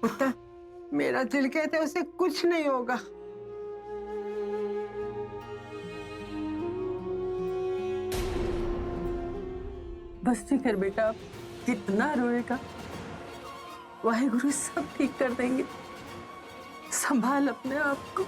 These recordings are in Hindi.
पुत्र, मेरा दिल कहता है उसे कुछ नहीं होगा। बस ठीक है बेटा, कितना रोएगा, वाहेगुरु सब ठीक कर देंगे। संभाल अपने आप को।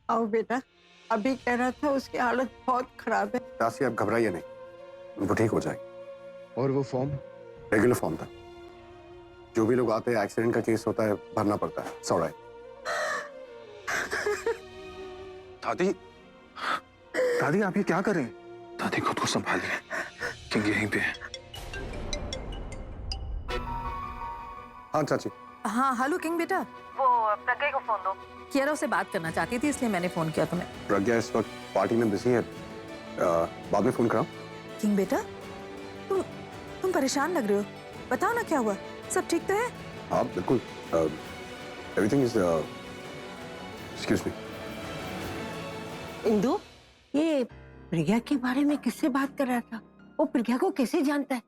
आओ बेटा, अभी कह रहा था उसकी हालत बहुत खराब है। दासी आप घबराइए नहीं, वो ठीक हो जाएगी। और वो फॉर्म रेगुलर फॉर्म था, जो भी लोग आते हैं एक्सीडेंट का केस होता है भरना पड़ता है। सॉरी दादी, दादी आप ये क्या कर रहे हैं? दादी खुद को संभालिए, क्योंकि यहीं पे है। हाँ चाची। हाँ हेलो किंग बेटा, वो प्रज्ञा को फोन दो। कियारा उससे बात करना चाहती थी, इसलिए मैंने फोन किया तुम्हें। प्रज्ञा इस वक्त पार्टी में बिजी है, बाद में फोन कराऊं? किंग बेटा, तुम परेशान लग रहे हो, बताओ ना क्या हुआ, सब ठीक तो है? हाँ बिल्कुल, everything is excuse me. Indu, ये प्रज्ञा के बारे में किससे बात कर रहा था? वो प्रज्ञा को कैसे जानता है?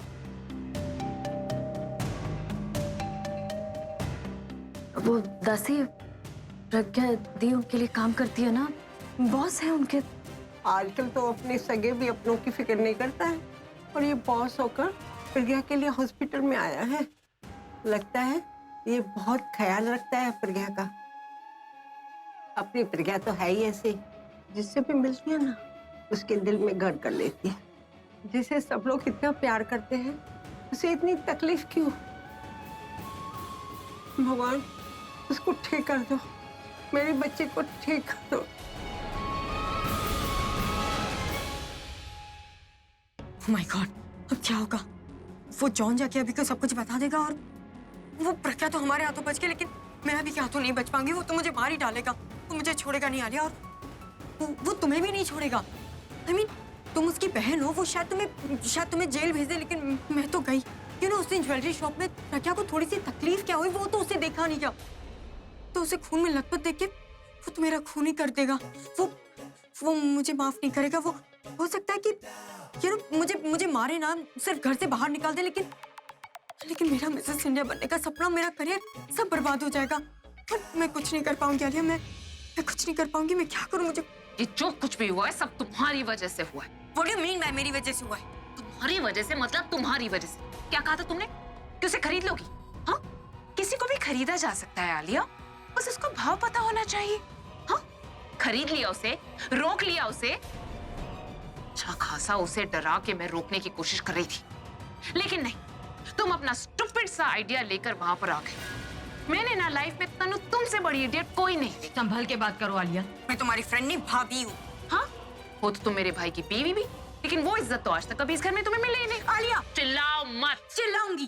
वो दासी प्रज्ञा दी उनके लिए काम करती है ना, बॉस है उनके। आजकल तो अपने सगे भी अपनों की फिक्र नहीं करता है, और ये बॉस होकर प्रज्ञा के लिए हॉस्पिटल में आया है। लगता है ये बहुत ख्याल रखता है प्रज्ञा का। अपनी प्रज्ञा तो है ही ऐसे, जिससे भी मिलती है ना उसके दिल में घर कर लेती है। जिसे सब लोग इतना प्यार करते हैं, उसे इतनी तकलीफ क्यों? भगवान उसको ठीक कर दो, मेरे बच्चे को ठीक कर दो। माय गॉड, अब क्या होगा? वो जॉन जाके अभी को सब कुछ बता देगा, और वो प्रज्ञा तो हमारे हाथों बच गई, लेकिन मैं अभी के हाथों नहीं बच पाऊंगी। वो तो मुझे मार ही डालेगा, वो मुझे छोड़ेगा नहीं आलिया, और वो तुम्हें भी नहीं छोड़ेगा। I mean, तुम उसकी बहन हो, वो शायद तुम्हें जेल भेज दे, लेकिन मैं तो गई। उस दिन ज्वेलरी शॉप में प्रज्ञा को थोड़ी सी तकलीफ क्या हुई, वो तो उसे देखा नहीं गया, तो उसे खून में लथपथ देख के वो तो मेरा खून ही कर देगा। वो मुझे माफ नहीं करेगा। वो हो सकता है कि मुझे मारे ना, सिर्फ घर से बाहर निकाल दे, लेकिन मेरा मिसेस इंडिया बनने का सपना, मेरा करियर सब बर्बाद हो जाएगा। और मैं कुछ नहीं कर पाऊंगी आलिया, मैं कुछ नहीं कर पाऊंगी। मैं क्या करूं? मुझे ये जो कुछ भी हुआ है सब तुम्हारी वजह से हुआ है। What do you mean by मेरी वजह से हुआ है? तुम्हारी वजह से मतलब तुम्हारी वजह से। क्या कहा था तुमने कि उसे खरीद लोगी? हाँ, किसी को भी खरीदा जा सकता है आलिया, बस उसको भाव पता होना चाहिए। हाँ, खरीद लिया उसे, रोक लिया उसे। अच्छा खासा उसे डरा के मैं रोकने की कोशिश कर रही थी, लेकिन नहीं, तुम अपना स्टूपिड सा आइडिया लेकर वहां पर आ गई। मैंने ना लाइफ में तनु तुमसे बड़ी इडियट कोई नहीं थी। संभल के बात करो आलिया, मैं तुम्हारी फ्रेंड नहीं, भाभी हूँ। हाँ, हो तो तुम मेरे भाई की बीवी भी, लेकिन वो इज्जत तो आज तक कभी इस घर में तुम्हें मिले ही नहीं। आलिया चिल्लाओ मत। चिल्लाऊंगी,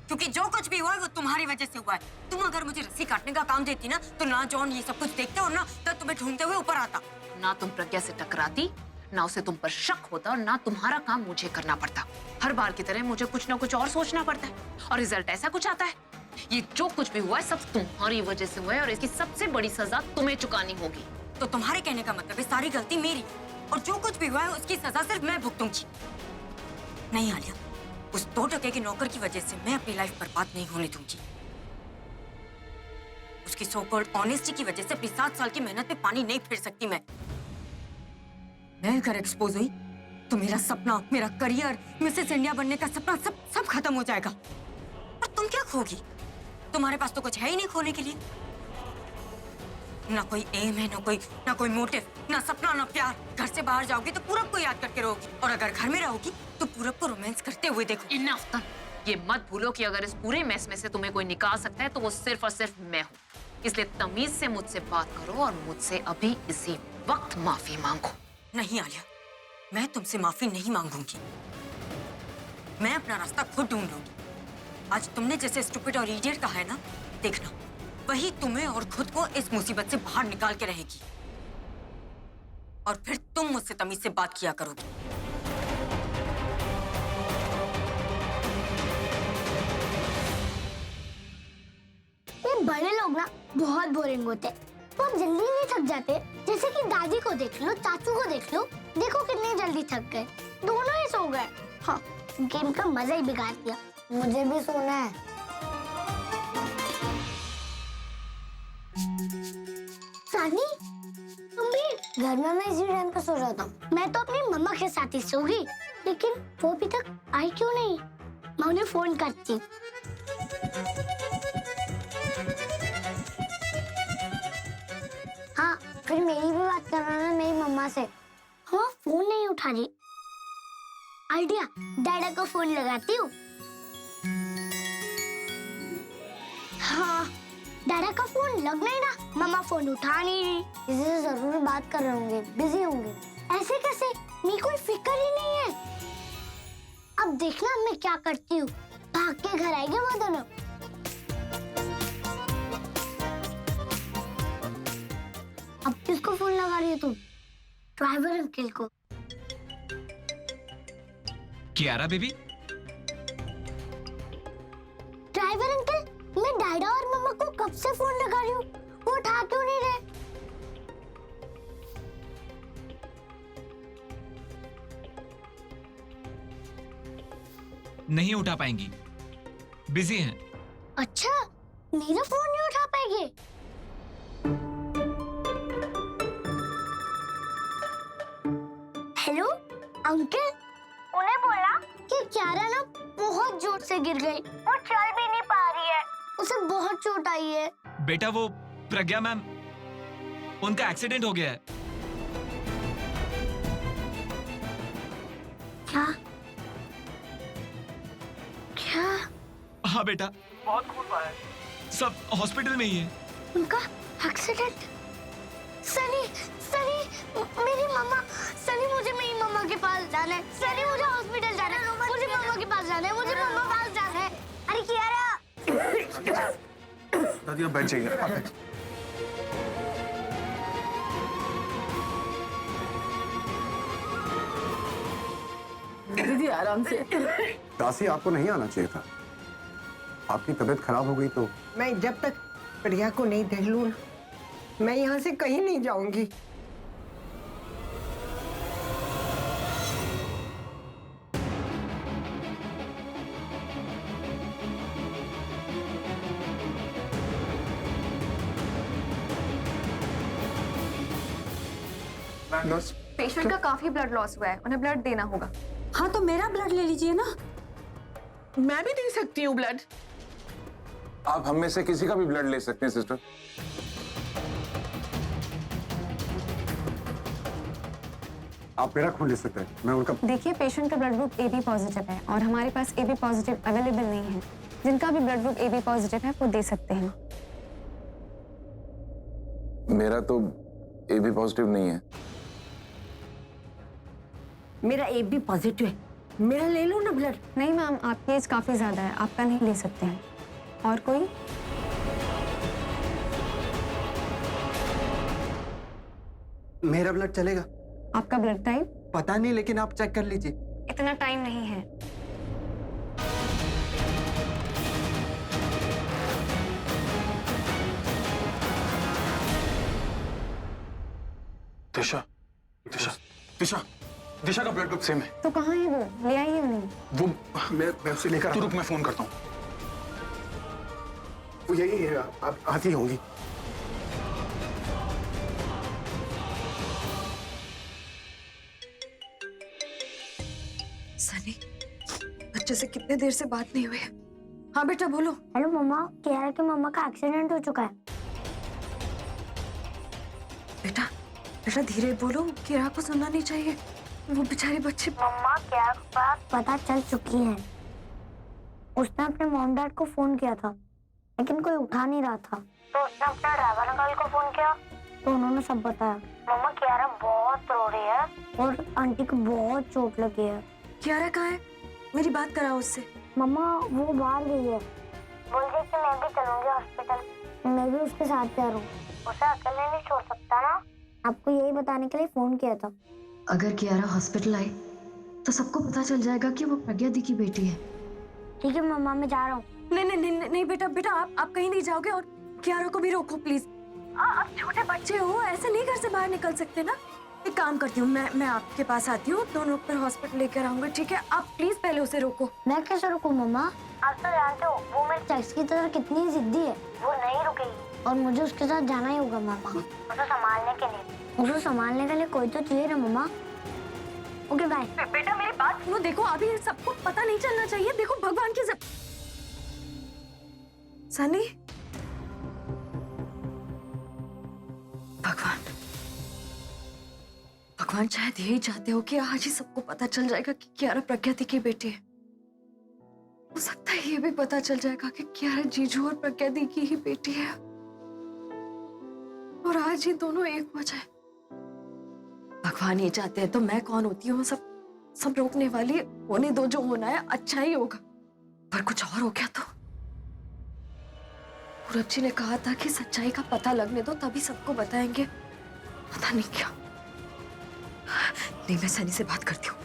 क्योंकि जो कुछ भी हुआ है वो तुम्हारी वजह से हुआ है। तुम अगर मुझे रस्सी काटने का काम देती ना, तो ना जॉन ये सब कुछ देखता और ना तब तुम्हें ढूंढते हुए ऊपर आता। ना तुम प्रज्ञा से टकराती, ना उसे तुम पर शक होता, और ना तुम्हारा काम मुझे करना पड़ता। हर बार की तरह मुझे कुछ ना कुछ और सोचना पड़ता है, और रिजल्ट ऐसा कुछ आता है। ये जो कुछ भी हुआ है सब तुम्हारी वजह से हुआ है, और इसकी सबसे बड़ी सजा तुम्हें चुकानी होगी। तो तुम्हारे कहने का मतलब है सारी गलती मेरी, और जो कुछ भी हुआ है उसकी सजा सिर्फ मैं भुगतूंगी। नहीं आलिया, उस 2 टके के नौकर की वजह से मैं अपनी लाइफ बर्बाद नहीं होने दूंगी। उसकी सो कॉल्ड ऑनेस्टी की वजह से अपनी 7 साल की मेहनत पे पानी नहीं फेर सकती मैं अगर एक्सपोज हुई तो मेरा सपना, मेरा करियर, मिसेस इंडिया बनने का सपना सब खत्म हो जाएगा। और तुम क्या खोगी? तुम्हारे पास तो कुछ है ही नहीं खोने के लिए। ना कोई एम है, ना कोई मोटिव, ना सपना, ना प्यार। घर से बाहर जाओगी तो पूरब को याद करके रहोगी, और अगर घर में रहोगी तो पूरब को रोमांस करते हुए देखो। इनफ तन, ये मत भूलो कि अगर इस पूरे मैस में से तुम्हें कोई निकाल सकता है तो वो सिर्फ और सिर्फ मैं हूँ। इसलिए तमीज से मुझसे बात करो और मुझसे अभी इसी वक्त माफी मांगो। नहीं आलिया, मैं तुमसे माफी नहीं मांगूंगी। मैं अपना रास्ता खुद ढूंढ लूंगी। आज तुमने जैसे स्टूपिड और इडियट कहा है ना, देखना वही तुम्हें और खुद को इस मुसीबत से बाहर निकाल के रहेगी। और फिर तुम मुझसे तमीज से बात किया करोगी। ये बड़े लोग ना बहुत बोरिंग होते हैं। वो जल्दी नहीं थक जाते। जैसे कि दादी को देख लो, चाचू को देख लो, देखो कितने जल्दी थक गए। दोनों ही सो गए। हाँ, गेम का मजा ही बिगाड़ दिया। मुझे भी सोना है। सानी, तुम भी? घर में मैं इसी टाइम पे सो रहा था। मैं तो अपनी मम्मा के साथ ही सोगी, लेकिन वो अभी तक आई क्यों नहीं? मैं उन्हें फोन करती। हाँ, फिर मेरी भी बात करना ना मेरी मम्मा से। हाँ, फोन नहीं उठा रही। आइडिया, डैडा को फोन लगाती हूँ। हाँ, डैडा का फोन लग नहीं रहा। मम्मा फोन उठा नहीं रही। किसी से जरूर बात कर रहे होंगे, बिजी होंगे। ऐसे कैसे? मेरी कोई फिक्र ही नहीं है। अब देखना मैं क्या करती हूँ। भाग के घर आएंगे वो दोनों। अब किसको फोन लगा रही है तुम? ड्राइवर अंकल को। कियारा बेबी, ड्राइवर अंकल, मैं डैडा और मम्मा को कब से फोन लगा रही हूँ, वो उठा क्यों नहीं रहे? नहीं उठा पाएंगी, बिजी हैं। अच्छा, मेरा फोन नहीं उठा पाएंगे? हेलो अंकल, उन्हें बोला कि क्यारा ना बहुत जोर से गिर गई। वो चल भी नहीं पा रही है। उसे बहुत चोट आई है। बेटा वो प्रज्ञा मैम, उनका एक्सीडेंट हो गया है। क्या? क्या? हाँ बेटा, बहुत खून बहा है। सब हॉस्पिटल में ही है। उनका एक्सीडेंट? सनी, सनी, मेरी मम्मा। सनी, मुझे मेरी मम्मा के पास जाना है। सनी, मुझे हॉस्पिटल जाना है। मुझे मम्मा के पास जाना है। मुझे मम्मा के पास जाना है। अरे कियारा। दादी आप बैठ जाइए। दीदी आराम से। दासी, आपको नहीं आना चाहिए था। आपकी तबीयत खराब हो गई तो। मैं जब तक प्रिया को नहीं देख लूं ना, मैं यहाँ से कहीं नहीं जाऊंगी। पेशेंट का काफी ब्लड लॉस हुआ है, उन्हें ब्लड देना होगा। हाँ तो मेरा ब्लड ले लीजिए ना। मैं भी दे सकती हूँ ब्लड। आप हम में से किसी का भी ब्लड ले सकते हैं सिस्टर। आप मेरा खून ले सकते हैं, मैं उनका। देखिए, पेशेंट का ब्लड ग्रुप AB पॉजिटिव है और हमारे पास AB पॉजिटिव अवेलेबल नहीं है। जिनका भी ब्लड ग्रुप AB पॉजिटिव है वो दे सकते हैं। मेरा तो AB पॉजिटिव नहीं है। मेरा AB पॉजिटिव है, मेरा ले लो ना ब्लड। नहीं मैम, आपकी एज काफी ज्यादा है, आपका नहीं ले सकते हैं। और कोई? मेरा ब्लड चलेगा? आपका ब्लड टाइप? पता नहीं, लेकिन आप चेक कर लीजिए। इतना टाइम नहीं है। दिशा, दिशा, दिशा, दिशा का ब्लड ग्रुप सेम है। तो कहाँ है वो? ले आइए उन्हें। वो मैं उसे लेकर। तू रुक, मैं फोन करता हूँ। वो यही है, आप आती होंगी। सनी, बच्चे से कितने देर से बात नहीं हुई। हाँ बेटा बोलो। हेलो मम्मा, कियारा की मम्मा का एक्सीडेंट हो चुका है। बेटा बेटा धीरे बोलो, कियारा को सुनना नहीं चाहिए। वो बेचारे बच्चे। मम्मा, कियारा को बात पता चल चुकी है। उसने अपने मॉम डैड को फोन किया था, लेकिन कोई उठा नहीं रहा था। तो उसने अपने ड्राइवर अंकल को फोन किया, तो उन्होंने सब बताया। मम्मा, कियारा बहुत रो रही है और आंटी को बहुत चोट लगी है। कियारा कहाँ है? मेरी बात कराओ उससे। मम्मा, वो बाहर गई है। बोल रही कि मैं भी चलूंगी हॉस्पिटल। मैं भी उसके साथ जा रहा हूँ। उसे अकेले नहीं छोड़ सकता ना। आपको यही बताने के लिए फोन किया था। अगर कियारा हॉस्पिटल आई तो सबको पता चल जाएगा कि वो प्रज्ञा दी की बेटी है। ठीक है मम्मा, मैं जा रहा हूँ। नहीं नहीं नहीं नहीं बेटा बेटा, आप कहीं नहीं जाओगे, और कियारा को भी रोको प्लीज। आप छोटे बच्चे हो, ऐसे नहीं घर से बाहर निकल सकते ना। एक काम करती हूँ, मैं आपके पास आती हूँ, दोनों पर हॉस्पिटल लेकर आऊंगा, ठीक है? आप प्लीज पहले उसे रोको। मैं कैसे रुकूं मम्मा? आप तो जानते हो वो मेरे चेक्स की तरह कितनी जिद्दी है। वो नहीं रुकेगी और मुझे उसके साथ जाना ही होगा मम्मा। उसे संभालने के लिए। उसे संभालने के लिए कोई तो चाहिए ना मम्मा। Okay bye. बेटा मेरी बात सुनो, देखो अभी सबको पता नहीं चलना चाहिए। देखो भगवान की सनी, भगवान शायद यही चाहते हो कि आज ही सबको पता चल जाएगा कि कियारा प्रज्ञा दी की बेटी है। हो सकता है ये भी पता चल जाएगा कि कियारा जीजू और प्रज्ञा दी की ही बेटी है, और आज ही दोनों एक हो जाए। भगवान ये चाहते हैं तो मैं कौन होती हूँ सब रोकने वाली? होने दो, जो होना है अच्छा ही होगा। पर कुछ और हो गया तो? पूरब जी ने कहा था कि सच्चाई का पता लगने दो, तभी सबको बताएंगे। पता नहीं क्या। नहीं, मैं सनी से बात करती हूँ।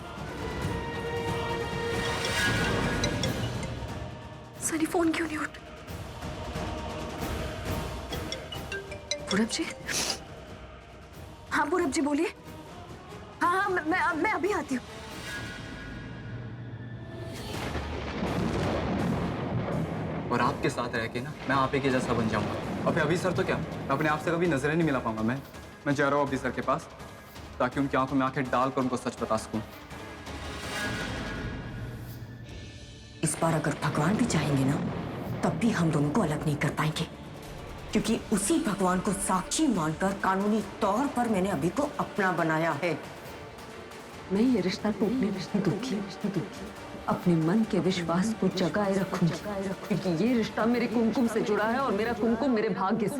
सनी फोन क्यों नहीं उठ? पूरब जी? हाँ पूरब जी बोलिए। हाँ मैं अभी आती हूँ। और आपके साथ रह के ना मैं आप ही के जैसा बन जाऊंगा। और फिर अभी सर तो क्या, मैं अपने आप से कभी नजरें नहीं मिला पाऊंगा। मैं जा रहा हूँ अभी सर के पास, ताकि उनकी आंखों में आंखें डालकर उनको सच बता सकूं। इस बार अगर भगवान भी चाहेंगे ना, तब भी हम दोनों को अलग नहीं कर पाएंगे, क्योंकि उसी भगवान को साक्षी मानकर कानूनी तौर पर मैंने अभी को अपना बनाया है। मैं ये रिश्ता टूटने नहीं दूंगी। अपने मन के विश्वास को जगाए रखूंगी, क्योंकि ये रिश्ता मेरे कुमकुम से जुड़ा है और मेरा कुमकुम मेरे भाग्य से।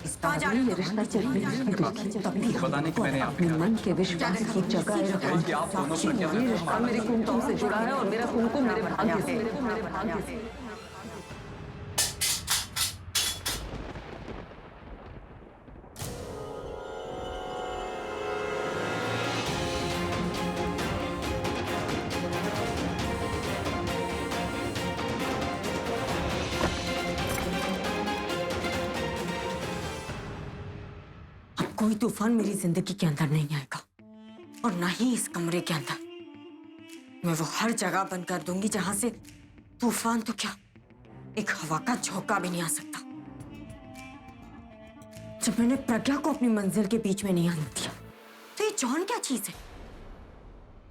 इस बार ये रिश्ता चलने नहीं दूंगी, तब भी अपने मन के विश्वास को जगाए रखूंगी। ये रिश्ता मेरे कुमकुम से जुड़ा है और मेरा कुमकुम मेरे भाग्य से। कोई तूफान मेरी जिंदगी के अंदर नहीं आएगा, और ना ही इस कमरे के अंदर। मैं वो हर जगह बंद कर दूंगी जहां से तूफान तो क्या, एक हवा का झोंका भी नहीं आ सकता। जब मैंने प्रज्ञा को अपनी मंजिल के बीच में नहीं आने दिया, तो ये जॉन क्या चीज है?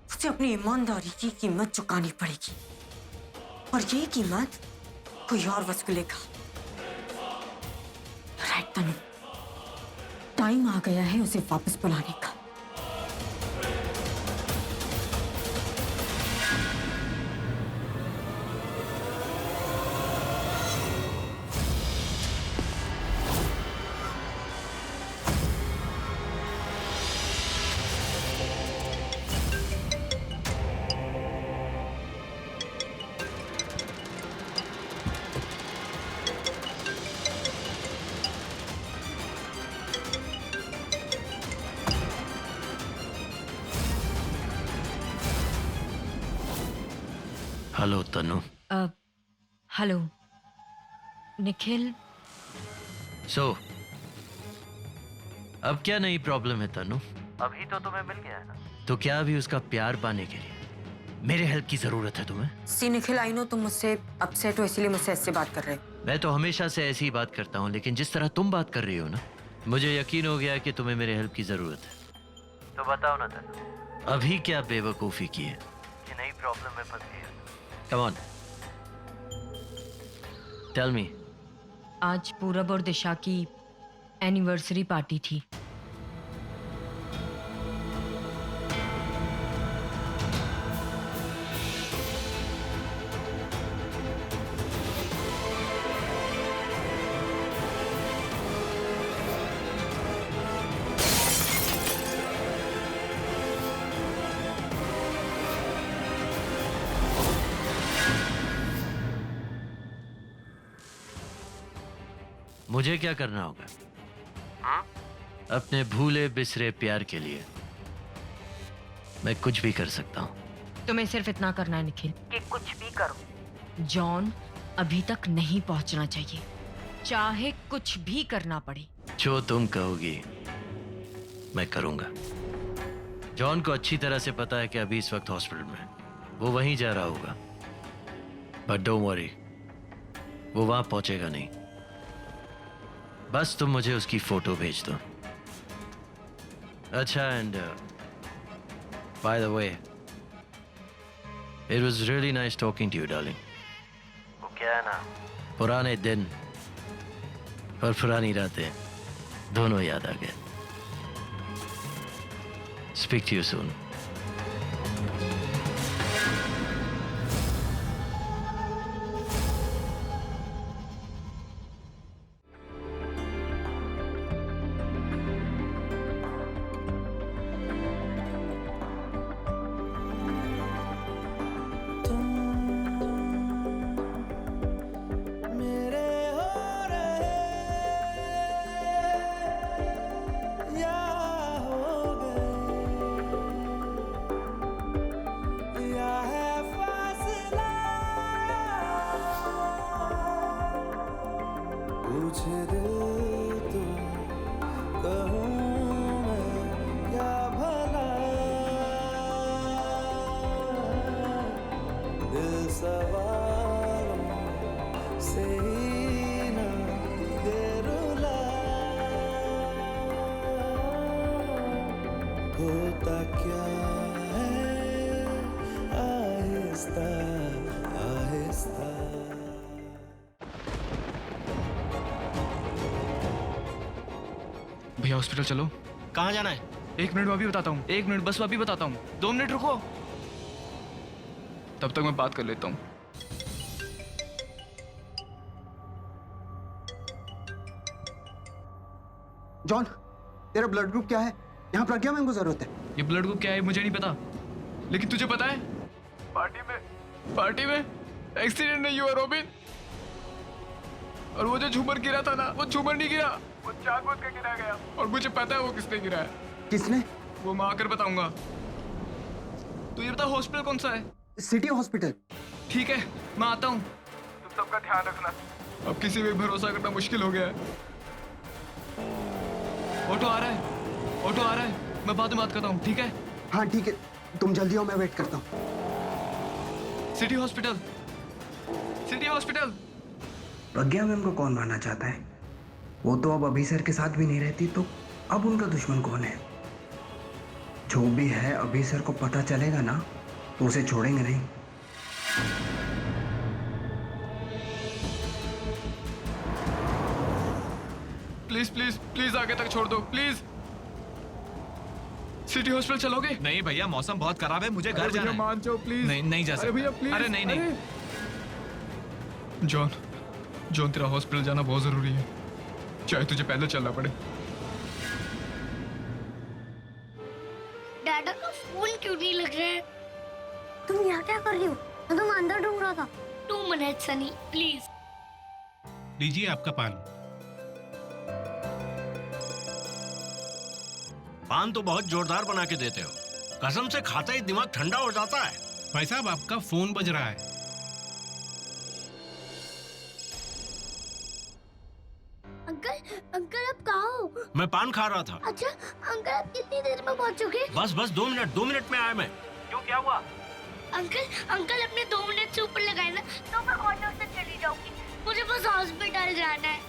उसे अपनी ईमानदारी की कीमत चुकानी पड़ेगी, और ये कीमत कोई और वसूलेगा। राइट तनु, टाइम आ गया है उसे वापस बुलाने का। हेलो तनु। हेलो निखिल। अब क्या नई प्रॉब्लम है तनु? अभी तो तुम्हें मिल गया है ना, तो क्या अभी उसका प्यार पाने के लिए मेरे हेल्प की जरूरत है तुम्हें? सी निखिल, आई नो तुम मुझसे अपसेट हो, इसलिए मुझसे ऐसे बात कर रहे हो। मैं तो हमेशा से ऐसी ही बात करता हूँ, लेकिन जिस तरह तुम बात कर रही हो ना, मुझे यकीन हो गया कि तुम्हें मेरे हेल्प की जरूरत है। तो बताओ ना तनु, अभी क्या बेवकूफी की है कि नई प्रॉब्लम में फंस गई? Come on. Tell me. आज पूरब और दिशा की एनिवर्सरी पार्टी थी। मुझे क्या करना होगा? अपने भूले बिसरे प्यार के लिए मैं कुछ भी कर सकता हूँ। तुम्हें सिर्फ इतना करना है निखिल कि कुछ भी करो, जॉन अभी तक नहीं पहुंचना चाहिए, चाहे कुछ भी करना पड़े। जो तुम कहोगी मैं करूंगा। जॉन को अच्छी तरह से पता है कि अभी इस वक्त हॉस्पिटल में है। वो वहीं जा रहा होगा, बट डोंट वरी, वो वहां पहुंचेगा नहीं। बस तुम मुझे उसकी फोटो भेज दो। अच्छा, and by the way, it was really nice talking to you darling. वो क्या है ना, पुराने दिन और पुरानी रातें दोनों याद आ गए। Speak to you soon. भैया हॉस्पिटल चलो। कहाँ जाना है? 1 मिनट, अभी बताता हूँ। 1 मिनट, बस अभी बताता हूँ। 2 मिनट रुको, तब तक मैं बात कर लेता हूँ। जॉन, तेरा ब्लड ग्रुप क्या है? यहाँ प्रज्ञा मैम को जरूरत है। ये ब्लड ग्रुप क्या है मुझे नहीं पता, लेकिन तुझे पता है पार्टी में एक्सीडेंट नहीं हुआ रोबिन। और वो जो झूमर गिरा था ना, वो झूमर नहीं गिरा, वो जानबूझ के गिरा गया। और मुझे पता है वो किसने गिरा है। किसने? वो मैं आकर बताऊंगा। तू ये बता हॉस्पिटल कौन सा है? City hospital. ठीक है, मैं आता हूँ। तुम सबका ध्यान रखना। अब किसी पे भरोसा करना मुश्किल हो गया है। ऑटो आ रहा है, मैं बाद में बात करता हूँ, ठीक है? हाँ ठीक है, तुम जल्दी आओ, मैं वेट करता हूँ। City hospital. प्रज्ञा मैम को कौन मारना चाहता है? वो तो अब अभी सर के साथ भी नहीं रहती, तो अब उनका दुश्मन कौन है? जो भी है, अभी सर को पता चलेगा ना तो उसे छोड़ेंगे नहीं। प्लीज आगे तक छोड़ दो, प्लीज। सिटी हॉस्पिटल चलोगे? नहीं भैया, मौसम बहुत खराब है, मुझे घर जाना है। मान जाओ प्लीज। नहीं जा सकता। भैया प्लीज। अरे नहीं। जॉन, तेरा हॉस्पिटल जाना बहुत जरूरी है, चाहे तुझे पैदल चलना पड़े। डैडा का फोन क्यों नहीं लग रहा है? तुम यहाँ क्या कर रही हो? मैं तो अंदर ढूंढ रहा था। 2 मिनट सनी, प्लीज। लीजिए आपका पान। पान तो बहुत जोरदार बना के देते हो, कसम से खाते ही दिमाग ठंडा हो जाता है। भाई साहब, आपका फोन बज रहा है। अंकल आप कहाँ हो? मैं पान खा रहा था। अच्छा अंकल, आप कितनी देर में पहुँचोगे? बस 2 मिनट में आया मैं। क्यों, क्या हुआ? अंकल अपने 2 मिनट से ऊपर लगाए ना तो मैं ऑटो से चली जाऊंगी। मुझे बस हॉस्पिटल जाना है।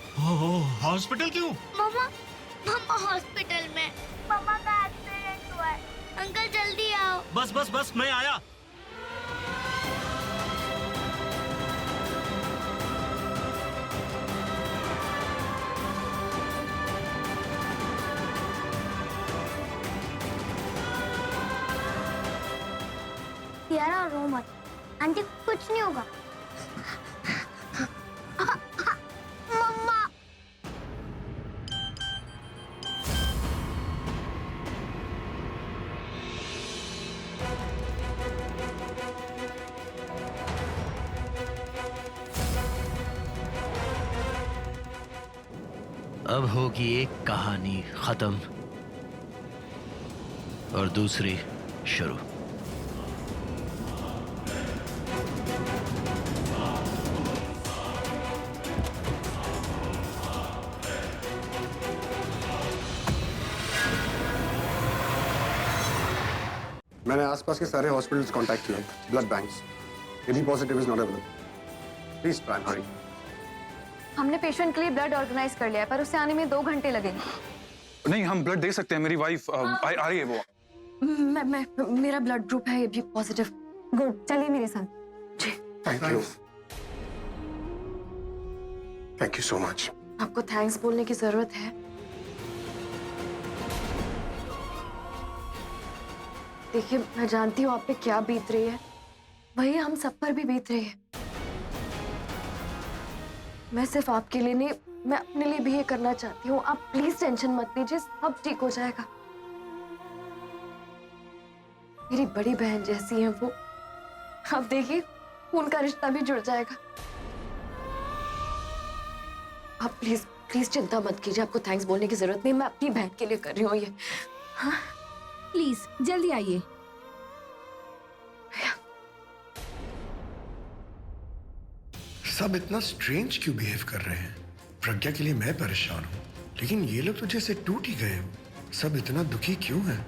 हॉस्पिटल क्यों? मम्मा हॉस्पिटल में मम्मा का एक्सीडेंट हुआ है। अंकल जल्दी आओ। बस मैं आया। यारा रो मत, आंटी कुछ नहीं होगा। मम्मा। अब होगी एक कहानी खत्म और दूसरी शुरू। मैंने आसपास के सारे हॉस्पिटल्स कांटेक्ट किए, blood banks. AB positive is not available. Please try Hari. हमने पेशेंट के लिए ब्लड ऑर्गेनाइज कर लिया है, पर उसे आने में 2 घंटे लगेंगे। नहीं, हम ब्लड दे सकते हैं। मेरी वाइफ आ रही है वो। मेरा ब्लड ग्रुप है एबी पॉजिटिव। गुड, चलिए मेरे साथ। जी। Thank you. Thank you so much. आपको थैंक्स बोलने की जरूरत है। देखिए, मैं जानती हूँ आप पे क्या बीत रही है, वही हम सब पर भी बीत रही है। मैं सिर्फ आपके लिए नहीं, मैं अपने लिए भी ये करना चाहती हूँ। आप प्लीज टेंशन मत लीजिए, सब ठीक हो जाएगा। मेरी बड़ी बहन जैसी है वो। आप देखिए, उनका रिश्ता भी जुड़ जाएगा। आप प्लीज प्लीज चिंता मत कीजिए, आपको थैंक्स बोलने की जरूरत नहीं, मैं अपनी बहन के लिए कर रही हूँ ये। हाँ? प्लीज जल्दी आइए। सब इतना स्ट्रेंज क्यों बिहेव कर रहे हैं? प्रज्ञा के लिए मैं परेशान हूँ, लेकिन ये लोग तो जैसे टूट ही गए। सब इतना दुखी क्यों हैं?